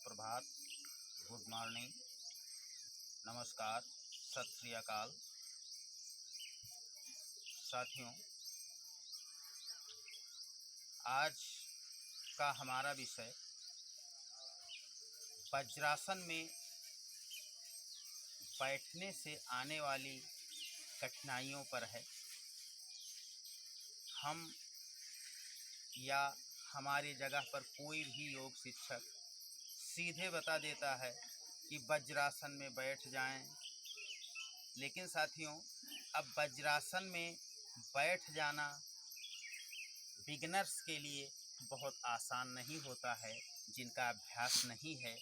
सुप्रभात, good morning, नमस्कार, सत श्री अकाल। साथियों, आज का हमारा विषय वज्रासन में बैठने से आने वाली कठिनाइयों पर है। हम या हमारी जगह पर कोई भी योग शिक्षक सीधे बता देता है कि वज्रासन में बैठ जाएं, लेकिन साथियों, अब वज्रासन में बैठ जाना बिगिनर्स के लिए बहुत आसान नहीं होता है। जिनका अभ्यास नहीं है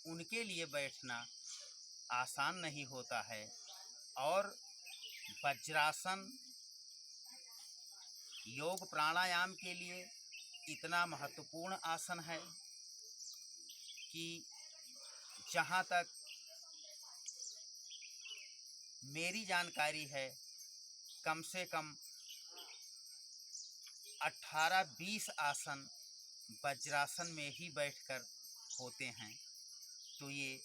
उनके लिए बैठना आसान नहीं होता है। और वज्रासन योग प्राणायाम के लिए इतना महत्वपूर्ण आसन है कि जहाँ तक मेरी जानकारी है, कम से कम 18-20 आसन वज्रासन में ही बैठकर होते हैं। तो ये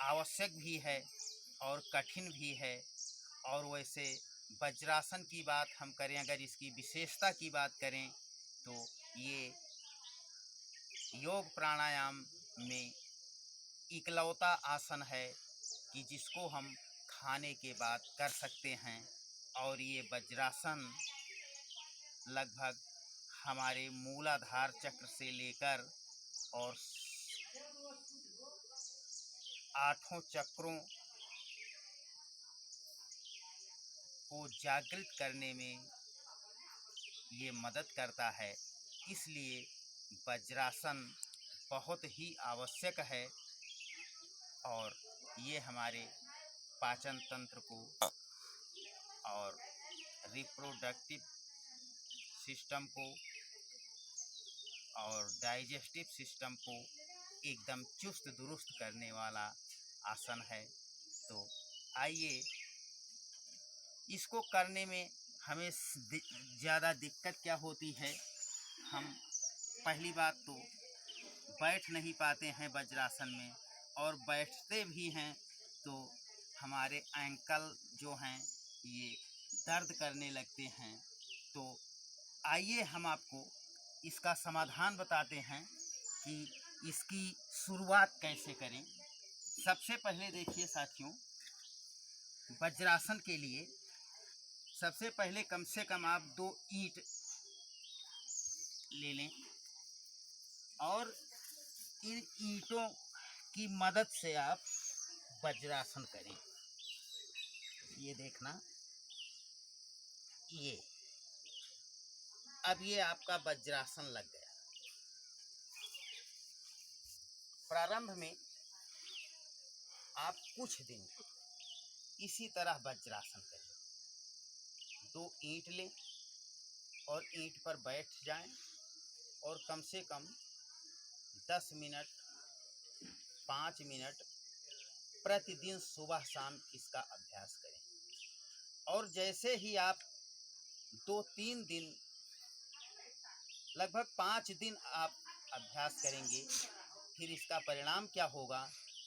आवश्यक भी है और कठिन भी है। और वैसे वज्रासन की बात हम करें, अगर इसकी विशेषता की बात करें, तो ये योग प्राणायाम में इकलौता आसन है कि जिसको हम खाने के बाद कर सकते हैं। और ये वज्रासन लगभग हमारे मूलाधार चक्र से लेकर और 8 चक्रों को जागृत करने में ये मदद करता है। इसलिए वज्रासन बहुत ही आवश्यक है और ये हमारे पाचन तंत्र को और रिप्रोडक्टिव सिस्टम को और डाइजेस्टिव सिस्टम को एकदम चुस्त दुरुस्त करने वाला आसन है। तो आइए, इसको करने में हमें ज़्यादा दिक्कत क्या होती है। हम पहली बात तो बैठ नहीं पाते हैं वज्रासन में, और बैठते भी हैं तो हमारे एंकल जो हैं ये दर्द करने लगते हैं। तो आइए हम आपको इसका समाधान बताते हैं कि इसकी शुरुआत कैसे करें। सबसे पहले देखिए साथियों, वज्रासन के लिए सबसे पहले कम से कम आप 2 ईंट ले लें और इन ईंटों की मदद से आप वज्रासन करें। ये देखना, ये अब ये आपका वज्रासन लग गया। प्रारंभ में आप कुछ दिन इसी तरह वज्रासन करें। 2 ईंट लें और ईंट पर बैठ जाएं और कम से कम 10 मिनट 5 मिनट प्रतिदिन सुबह शाम इसका अभ्यास करें। और जैसे ही आप 2-3 दिन, लगभग 5 दिन आप अभ्यास करेंगे, फिर इसका परिणाम क्या होगा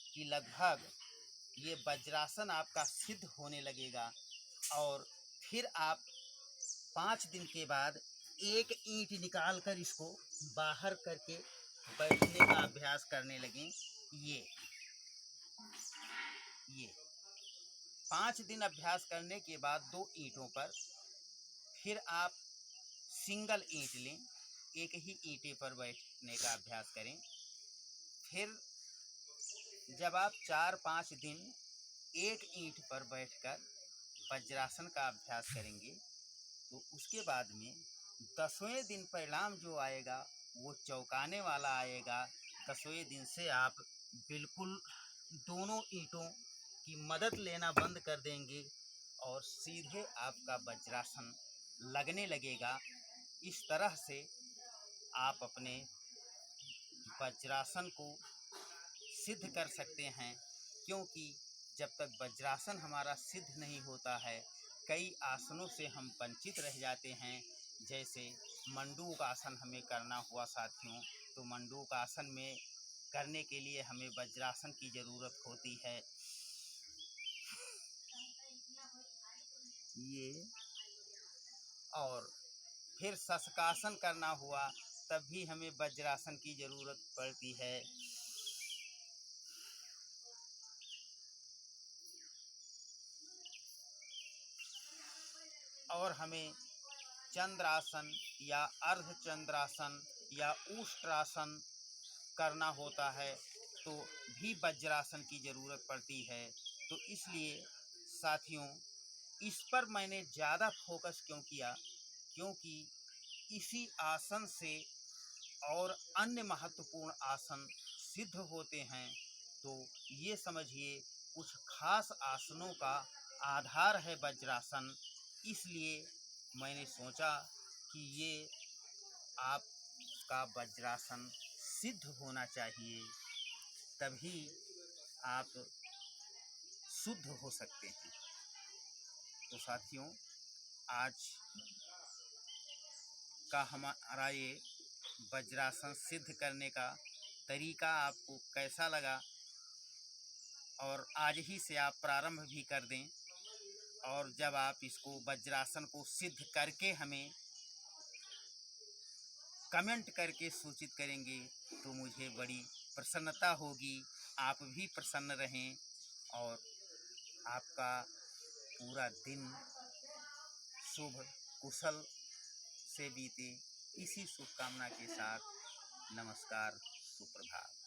कि लगभग ये वज्रासन आपका सिद्ध होने लगेगा। और फिर आप 5 दिन के बाद एक ईंट निकाल कर इसको बाहर करके बैठने का अभ्यास करने लगें। ये 5 दिन अभ्यास करने के बाद 2 ईंटों पर फिर आप सिंगल ईंट लें, एक ही ईंटे पर बैठने का अभ्यास करें। फिर जब आप 4-5 दिन एक ईंट पर बैठकर वज्रासन का अभ्यास करेंगे, तो उसके बाद में 10वें दिन परिणाम जो आएगा वो चौंकाने वाला आएगा। 10वें दिन से आप बिल्कुल दोनों ईंटों की मदद लेना बंद कर देंगे और सीधे आपका वज्रासन लगने लगेगा। इस तरह से आप अपने वज्रासन को सिद्ध कर सकते हैं, क्योंकि जब तक वज्रासन हमारा सिद्ध नहीं होता है, कई आसनों से हम वंचित रह जाते हैं। जैसे मंडूक आसन हमें करना हुआ साथियों, तो मंडूक आसन में करने के लिए हमें वज्रासन की ज़रूरत होती है। ये और फिर शशकासन करना हुआ तब भी हमें वज्रासन की ज़रूरत पड़ती है। और हमें चंद्रासन या अर्धचंद्रासन या उष्ट्रासन करना होता है तो भी वज्रासन की ज़रूरत पड़ती है। तो इसलिए साथियों, इस पर मैंने ज़्यादा फोकस क्यों किया, क्योंकि इसी आसन से और अन्य महत्वपूर्ण आसन सिद्ध होते हैं। तो ये समझिए कुछ खास आसनों का आधार है वज्रासन। इसलिए मैंने सोचा कि ये आपका वज्रासन सिद्ध होना चाहिए, तभी आप शुद्ध हो सकते हैं। तो साथियों, आज का हमारा ये वज्रासन सिद्ध करने का तरीका आपको कैसा लगा, और आज ही से आप प्रारंभ भी कर दें। और जब आप इसको वज्रासन को सिद्ध करके हमें कमेंट करके सूचित करेंगे तो मुझे बड़ी प्रसन्नता होगी। आप भी प्रसन्न रहें और आपका पूरा दिन शुभ कुशल से बीते, इसी शुभकामना के साथ नमस्कार, सुप्रभात।